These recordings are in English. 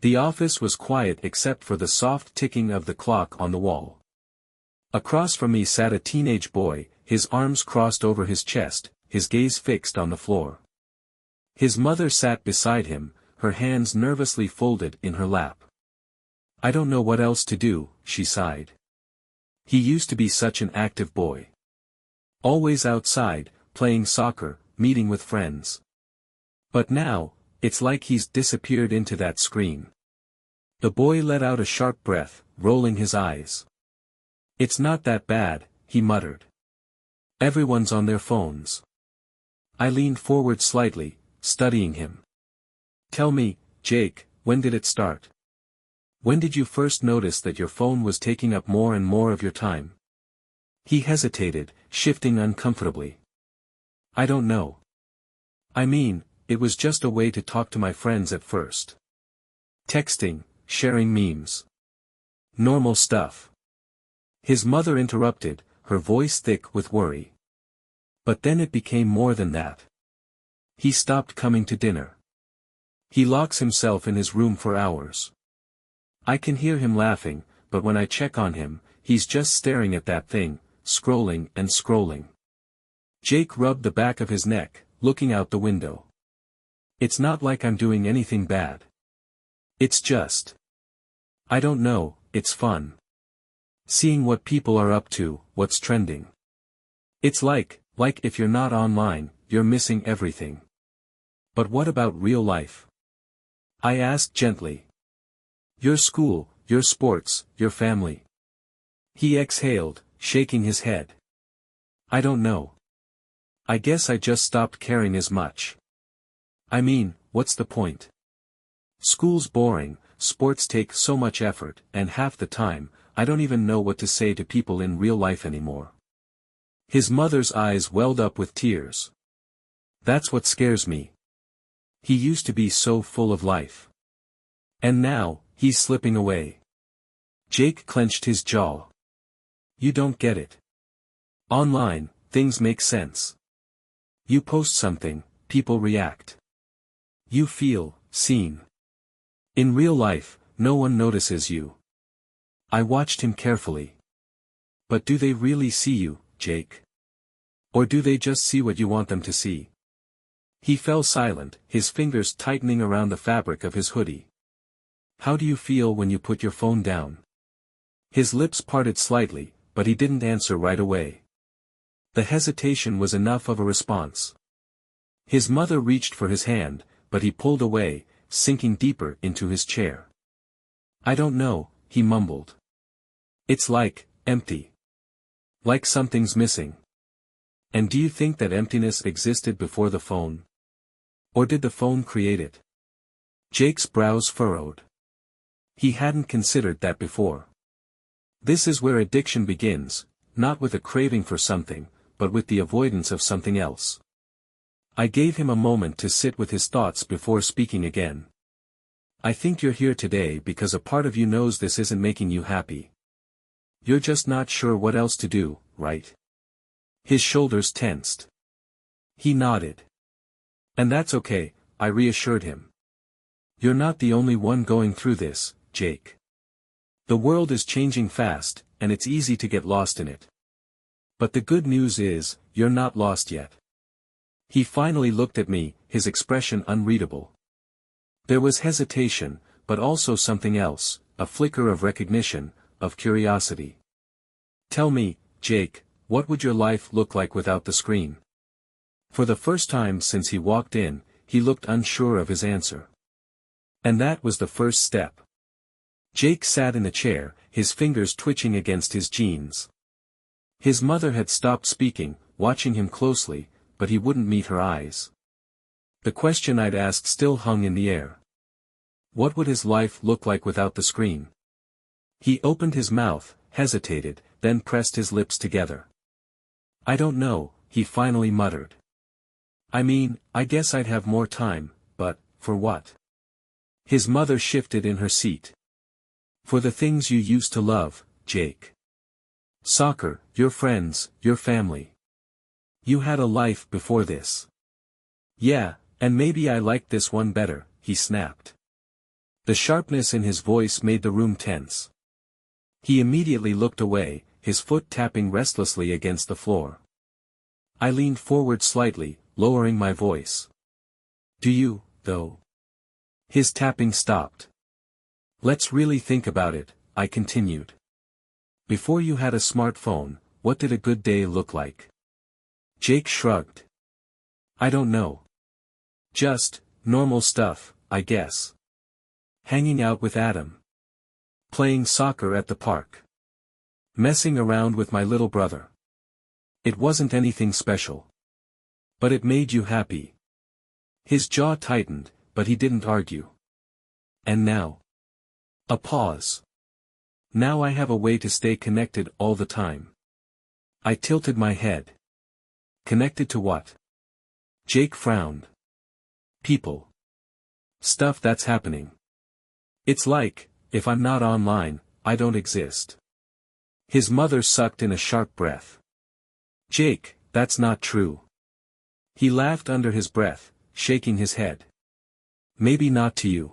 The office was quiet except for the soft ticking of the clock on the wall. Across from me sat a teenage boy, his arms crossed over his chest, his gaze fixed on the floor. His mother sat beside him, her hands nervously folded in her lap. "I don't know what else to do," she sighed. "He used to be such an active boy. Always outside, playing soccer, meeting with friends. But now, it's like he's disappeared into that screen." The boy let out a sharp breath, rolling his eyes. "It's not that bad," he muttered. "Everyone's on their phones." I leaned forward slightly, studying him. "Tell me, Jake, when did it start? When did you first notice that your phone was taking up more and more of your time?" He hesitated, shifting uncomfortably. "I don't know. I mean, it was just a way to talk to my friends at first. Texting, sharing memes. Normal stuff." His mother interrupted, her voice thick with worry. "But then it became more than that. He stopped coming to dinner. He locks himself in his room for hours. I can hear him laughing, but when I check on him, he's just staring at that thing, scrolling and scrolling." Jake rubbed the back of his neck, looking out the window. "It's not like I'm doing anything bad. It's just, I don't know, it's fun. Seeing what people are up to, what's trending. It's like if you're not online, you're missing everything." "But what about real life?" I asked gently. "Your school, your sports, your family." He exhaled, shaking his head. "I don't know. I guess I just stopped caring as much. I mean, what's the point? School's boring, sports take so much effort, and half the time, I don't even know what to say to people in real life anymore." His mother's eyes welled up with tears. "That's what scares me. He used to be so full of life. And now, he's slipping away." Jake clenched his jaw. "You don't get it. Online, things make sense. You post something, people react. You feel seen. In real life, no one notices you." I watched him carefully. "But do they really see you, Jake? Or do they just see what you want them to see?" He fell silent, his fingers tightening around the fabric of his hoodie. "How do you feel when you put your phone down?" His lips parted slightly, but he didn't answer right away. The hesitation was enough of a response. His mother reached for his hand, but he pulled away, sinking deeper into his chair. "I don't know," he mumbled. "It's like, empty. Like something's missing." "And do you think that emptiness existed before the phone? Or did the phone create it?" Jake's brows furrowed. He hadn't considered that before. This is where addiction begins, not with a craving for something, but with the avoidance of something else. I gave him a moment to sit with his thoughts before speaking again. "I think you're here today because a part of you knows this isn't making you happy. You're just not sure what else to do, right?" His shoulders tensed. He nodded. "And that's okay," I reassured him. "You're not the only one going through this, Jake. The world is changing fast, and it's easy to get lost in it. But the good news is, you're not lost yet." He finally looked at me, his expression unreadable. There was hesitation, but also something else, a flicker of recognition, of curiosity. "Tell me, Jake, what would your life look like without the screen?" For the first time since he walked in, he looked unsure of his answer. And that was the first step. Jake sat in the chair, his fingers twitching against his jeans. His mother had stopped speaking, watching him closely, but he wouldn't meet her eyes. The question I'd asked still hung in the air. What would his life look like without the screen? He opened his mouth, hesitated, then pressed his lips together. "I don't know," he finally muttered. "I mean, I guess I'd have more time, but, for what?" His mother shifted in her seat. "For the things you used to love, Jake. Soccer, your friends, your family. You had a life before this." "Yeah, and maybe I liked this one better," he snapped. The sharpness in his voice made the room tense. He immediately looked away, his foot tapping restlessly against the floor. I leaned forward slightly, lowering my voice. Do you, though? His tapping stopped. Let's really think about it, I continued. Before you had a smartphone, what did a good day look like? Jake shrugged. I don't know. Just, normal stuff, I guess. Hanging out with Adam. Playing soccer at the park. Messing around with my little brother. It wasn't anything special. But it made you happy. His jaw tightened, but he didn't argue. And now? A pause. Now I have a way to stay connected all the time. I tilted my head. Connected to what? Jake frowned. People. Stuff that's happening. It's like, if I'm not online, I don't exist. His mother sucked in a sharp breath. Jake, that's not true. He laughed under his breath, shaking his head. Maybe not to you.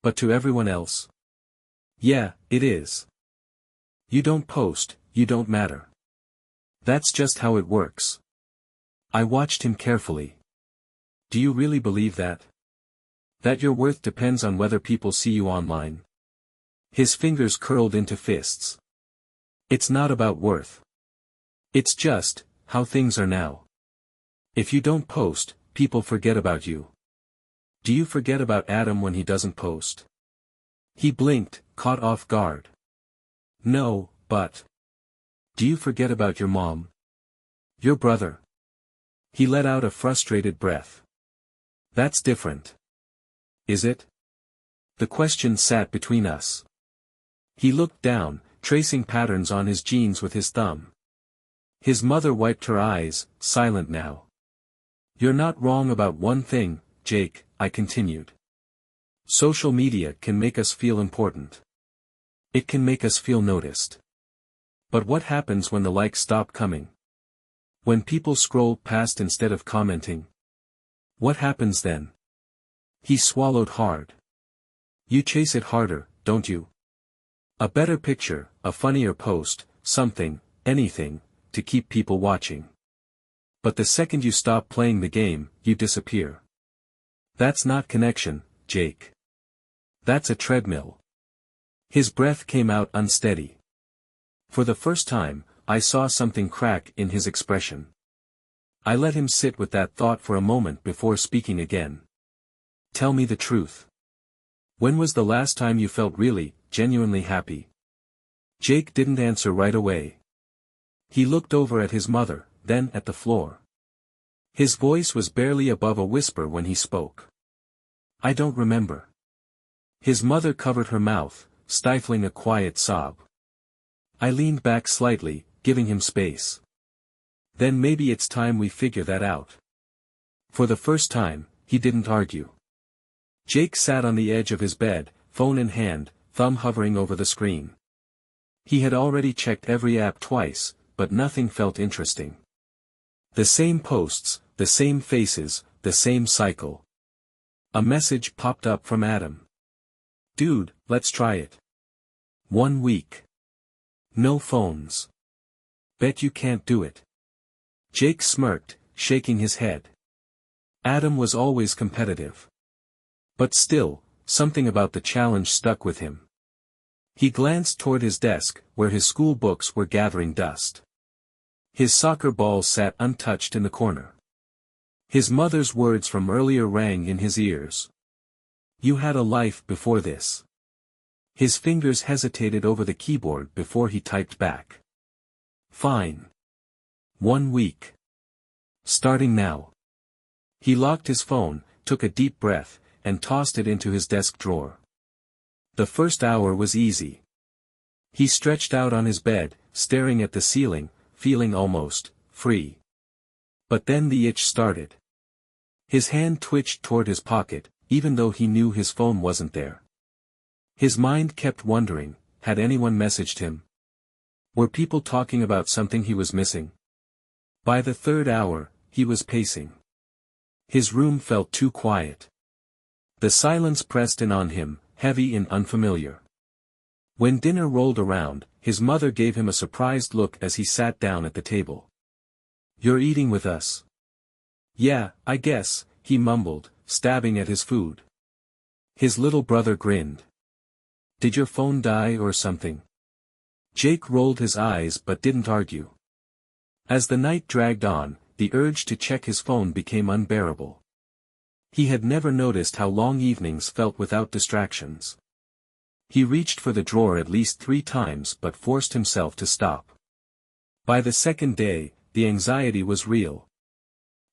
But to everyone else? Yeah, it is. You don't post, you don't matter. That's just how it works. I watched him carefully. Do you really believe that? That your worth depends on whether people see you online? His fingers curled into fists. It's not about worth. It's just, how things are now. If you don't post, people forget about you. Do you forget about Adam when he doesn't post? He blinked, caught off guard. No, but... Do you forget about your mom? Your brother? He let out a frustrated breath. That's different. Is it? The question sat between us. He looked down, tracing patterns on his jeans with his thumb. His mother wiped her eyes, silent now. You're not wrong about one thing, Jake, I continued. Social media can make us feel important. It can make us feel noticed. But what happens when the likes stop coming? When people scroll past instead of commenting? What happens then? He swallowed hard. You chase it harder, don't you? A better picture, a funnier post, something, anything, to keep people watching. But the second you stop playing the game, you disappear. That's not connection, Jake. That's a treadmill. His breath came out unsteady. For the first time, I saw something crack in his expression. I let him sit with that thought for a moment before speaking again. Tell me the truth. When was the last time you felt really, genuinely happy? Jake didn't answer right away. He looked over at his mother, then at the floor. His voice was barely above a whisper when he spoke. I don't remember. His mother covered her mouth, stifling a quiet sob. I leaned back slightly, giving him space. Then maybe it's time we figure that out. For the first time, he didn't argue. Jake sat on the edge of his bed, phone in hand, thumb hovering over the screen. He had already checked every app twice, but nothing felt interesting. The same posts, the same faces, the same cycle. A message popped up from Adam. Dude, let's try it. 1 week. No phones. Bet you can't do it. Jake smirked, shaking his head. Adam was always competitive. But still, something about the challenge stuck with him. He glanced toward his desk, where his school books were gathering dust. His soccer ball sat untouched in the corner. His mother's words from earlier rang in his ears. You had a life before this. His fingers hesitated over the keyboard before he typed back. Fine. 1 week. Starting now. He locked his phone, took a deep breath, and tossed it into his desk drawer. The first hour was easy. He stretched out on his bed, staring at the ceiling, feeling almost free. But then the itch started. His hand twitched toward his pocket, even though he knew his phone wasn't there. His mind kept wondering, had anyone messaged him? Were people talking about something he was missing? By the third hour, he was pacing. His room felt too quiet. The silence pressed in on him, heavy and unfamiliar. When dinner rolled around, his mother gave him a surprised look as he sat down at the table. "You're eating with us?" "Yeah, I guess," he mumbled, stabbing at his food. His little brother grinned. "Did your phone die or something?" Jake rolled his eyes but didn't argue. As the night dragged on, the urge to check his phone became unbearable. He had never noticed how long evenings felt without distractions. He reached for the drawer at least 3 times but forced himself to stop. By the second day, the anxiety was real.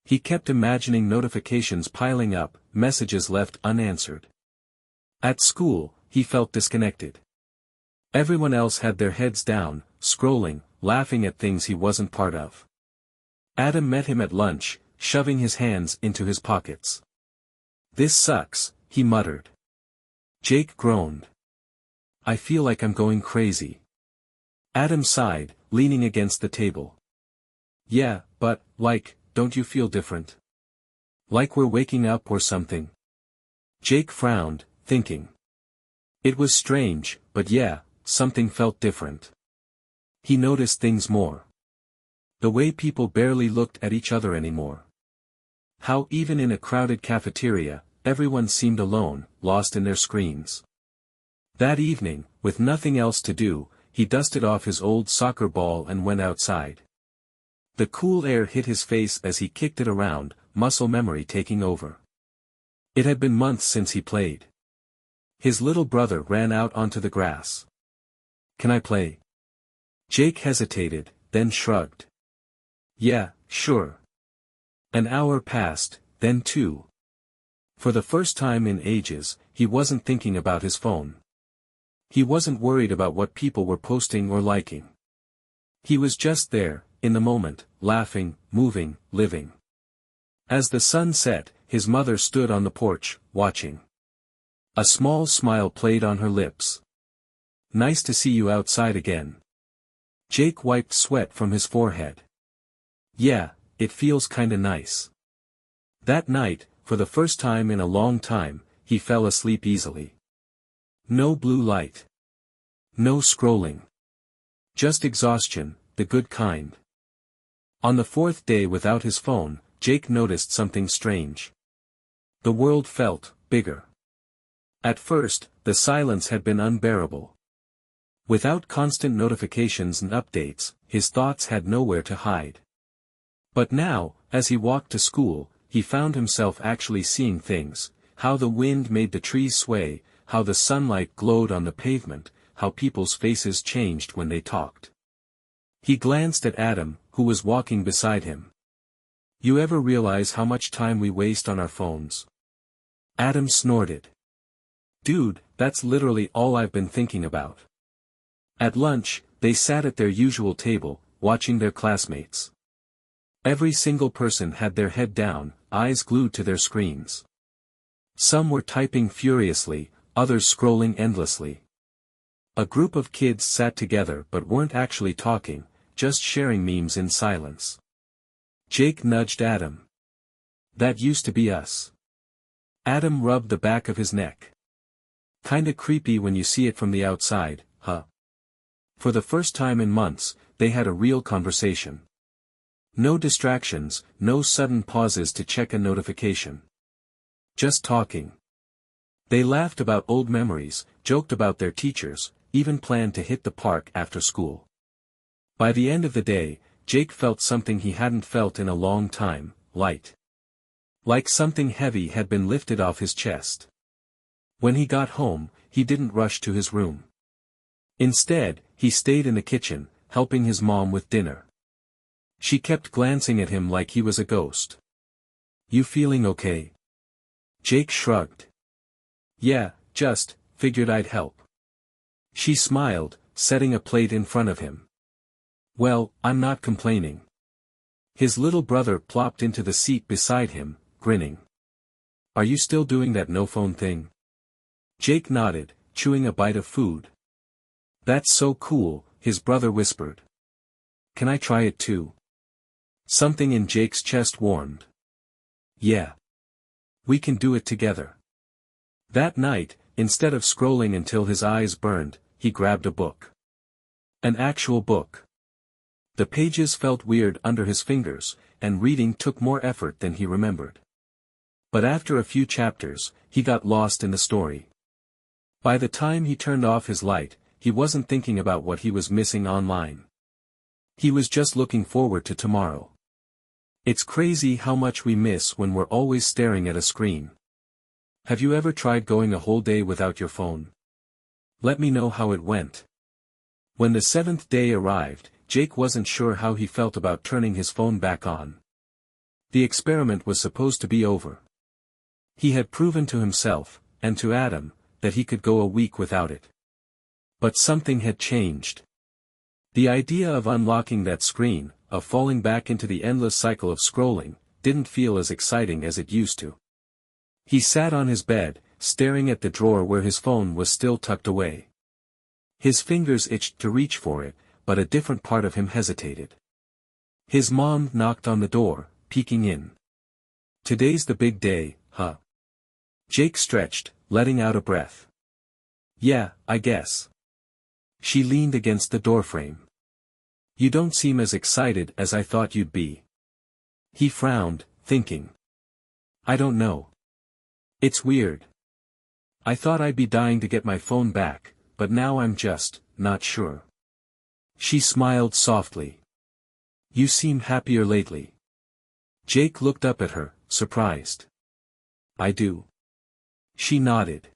He kept imagining notifications piling up, messages left unanswered. At school, he felt disconnected. Everyone else had their heads down, scrolling, laughing at things he wasn't part of. Adam met him at lunch, shoving his hands into his pockets. "This sucks," he muttered. Jake groaned. "I feel like I'm going crazy." Adam sighed, leaning against the table. "Yeah, but, don't you feel different? Like we're waking up or something?" Jake frowned, thinking. It was strange, but yeah, something felt different. He noticed things more. The way people barely looked at each other anymore. How even in a crowded cafeteria, everyone seemed alone, lost in their screens. That evening, with nothing else to do, he dusted off his old soccer ball and went outside. The cool air hit his face as he kicked it around, muscle memory taking over. It had been months since he played. His little brother ran out onto the grass. "Can I play?" Jake hesitated, then shrugged. "Yeah, sure." An hour passed, then 2. For the first time in ages, he wasn't thinking about his phone. He wasn't worried about what people were posting or liking. He was just there, in the moment, laughing, moving, living. As the sun set, his mother stood on the porch, watching. A small smile played on her lips. "Nice to see you outside again." Jake wiped sweat from his forehead. "Yeah, it feels kinda nice." That night, for the first time in a long time, he fell asleep easily. No blue light. No scrolling. Just exhaustion, the good kind. On the 4th day without his phone, Jake noticed something strange. The world felt bigger. At first, the silence had been unbearable. Without constant notifications and updates, his thoughts had nowhere to hide. But now, as he walked to school, he found himself actually seeing things, how the wind made the trees sway, how the sunlight glowed on the pavement, how people's faces changed when they talked. He glanced at Adam, who was walking beside him. "You ever realize how much time we waste on our phones?" Adam snorted. "Dude, that's literally all I've been thinking about." At lunch, they sat at their usual table, watching their classmates. Every single person had their head down, eyes glued to their screens. Some were typing furiously, others scrolling endlessly. A group of kids sat together but weren't actually talking, just sharing memes in silence. Jake nudged Adam. "That used to be us." Adam rubbed the back of his neck. "Kinda creepy when you see it from the outside, huh?" For the first time in months, they had a real conversation. No distractions, no sudden pauses to check a notification. Just talking. They laughed about old memories, joked about their teachers, even planned to hit the park after school. By the end of the day, Jake felt something he hadn't felt in a long time, light. Like something heavy had been lifted off his chest. When he got home, he didn't rush to his room. Instead, he stayed in the kitchen, helping his mom with dinner. She kept glancing at him like he was a ghost. "You feeling okay?" Jake shrugged. "Yeah, just, figured I'd help." She smiled, setting a plate in front of him. "Well, I'm not complaining." His little brother plopped into the seat beside him, grinning. "Are you still doing that no-phone thing?" Jake nodded, chewing a bite of food. "That's so cool," his brother whispered. "Can I try it too?" Something in Jake's chest warmed. "Yeah. We can do it together." That night, instead of scrolling until his eyes burned, he grabbed a book. An actual book. The pages felt weird under his fingers, and reading took more effort than he remembered. But after a few chapters, he got lost in the story. By the time he turned off his light, he wasn't thinking about what he was missing online. He was just looking forward to tomorrow. It's crazy how much we miss when we're always staring at a screen. Have you ever tried going a whole day without your phone? Let me know how it went. When the 7th day arrived, Jake wasn't sure how he felt about turning his phone back on. The experiment was supposed to be over. He had proven to himself, and to Adam, that he could go a week without it. But something had changed. The idea of unlocking that screen, of falling back into the endless cycle of scrolling, didn't feel as exciting as it used to. He sat on his bed, staring at the drawer where his phone was still tucked away. His fingers itched to reach for it, but a different part of him hesitated. His mom knocked on the door, peeking in. "Today's the big day, huh?" Jake stretched, letting out a breath. "Yeah, I guess." She leaned against the doorframe. "You don't seem as excited as I thought you'd be." He frowned, thinking. "I don't know. It's weird. I thought I'd be dying to get my phone back, but now I'm just not sure." She smiled softly. "You seem happier lately." Jake looked up at her, surprised. "I do." She nodded.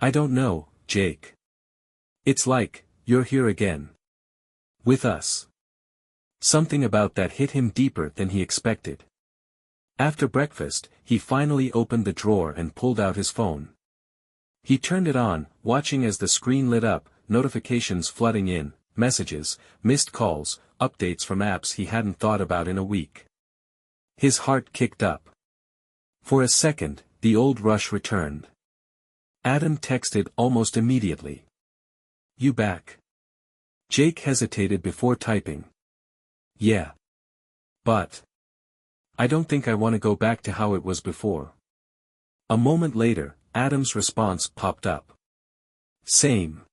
"I don't know, Jake. It's like, you're here again. With us." Something about that hit him deeper than he expected. After breakfast, he finally opened the drawer and pulled out his phone. He turned it on, watching as the screen lit up, notifications flooding in, messages, missed calls, updates from apps he hadn't thought about in a week. His heart kicked up. For a second, the old rush returned. Adam texted almost immediately. "You back?" Jake hesitated before typing. "Yeah. But I don't think I want to go back to how it was before." A moment later, Adam's response popped up. "Same."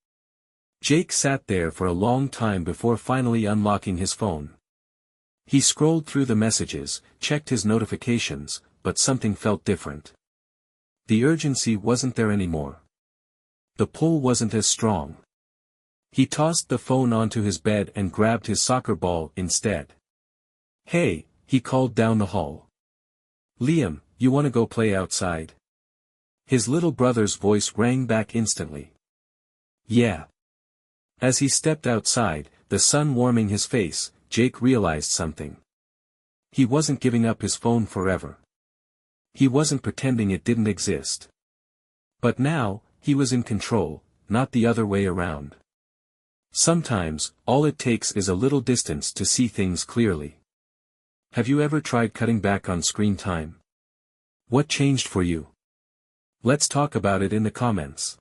Jake sat there for a long time before finally unlocking his phone. He scrolled through the messages, checked his notifications, but something felt different. The urgency wasn't there anymore. The pull wasn't as strong. He tossed the phone onto his bed and grabbed his soccer ball instead. "Hey," he called down the hall. "Liam, you want to go play outside?" His little brother's voice rang back instantly. "Yeah." As he stepped outside, the sun warming his face, Jake realized something. He wasn't giving up his phone forever. He wasn't pretending it didn't exist. But now, he was in control, not the other way around. Sometimes, all it takes is a little distance to see things clearly. Have you ever tried cutting back on screen time? What changed for you? Let's talk about it in the comments.